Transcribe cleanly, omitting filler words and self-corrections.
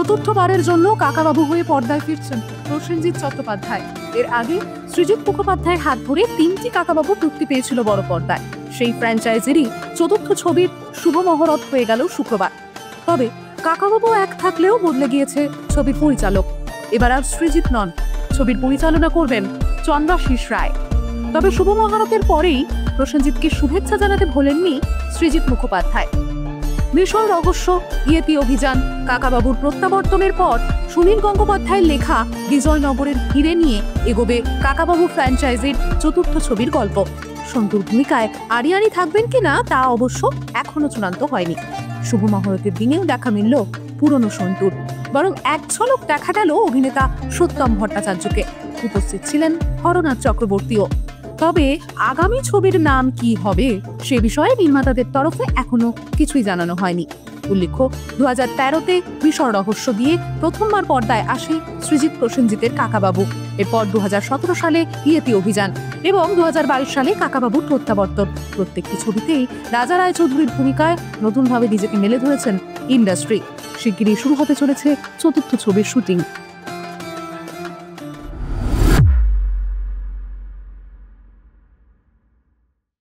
চতুর্থবারের জন্য কাকাবাবু হয়ে পর্দায় ফিরছেন প্রসেনজিৎ চট্টোপাধ্যায়। এর আগে সৃজিত মুখোপাধ্যায়ের হাত ধরে 3টি কাকাবাবু মুক্তি পেয়েছিল বড় পর্দায়। সেই ফ্র্যাঞ্চাইজিরই চতুর্থ ছবির শুভ মহরত হয়ে গেল শুক্রবার। তবে কাকাবাবু এক থাকলেও বদলে গিয়েছে ছবির পরিচালক। এবার আর সৃজিত নন, ছবির পরিচালনা করবেন চন্দ্রাশিস রায়। তবে শুভ মহরতের পরেই প্রসেনজিৎকে শুভেচ্ছা জানাতে ভোলেননি সৃজিত মুখোপাধ্যায়। মিশন রহস্য, ইয়েতি অভিযান, কাকাবাবুর প্রত্যাবর্তনের পর সুনীল গঙ্গোপাধ্যায়ের লেখা বিজয়নগরের ঘিরে নিয়ে এগোবে কাকাবাবু ফ্র্যাঞ্চাইজির চতুর্থ ছবির গল্প। সন্তুর ভূমিকায় আরিয়ানি থাকবেন কিনা তা অবশ্য এখনো চূড়ান্ত হয়নি। শুভ মহরতের দিনেও দেখা মিলল পুরনো সন্তুর, বরং এক ঝলক দেখা গেল অভিনেতা সত্যম ভট্টাচার্যকে। উপস্থিত ছিলেন হরনাথ চক্রবর্তীও। তবে আগামী ছবির নাম কি হবে সে বিষয়ে নির্মাতাদের তরফে এখনো কিছুই জানানো হয়নি। উল্লেখ্য, 2013-তে মিশন রহস্য দিয়ে প্রথমবার পর্দায় আসে সৃজিত প্রসেনজিতের কাকাবাবু। এরপর 2017 সালে ইয়েতি অভিযান এবং 2022 সালে কাকাবাবুর প্রত্যাবর্তন। প্রত্যেকটি ছবিতেই রাজা রায়চৌধুরীর ভূমিকায় নতুনভাবে নিজেকে মেলে ধরেছেন ইন্ডাস্ট্রি। শিগগিরই শুরু হতে চলেছে চতুর্থ ছবির শুটিং।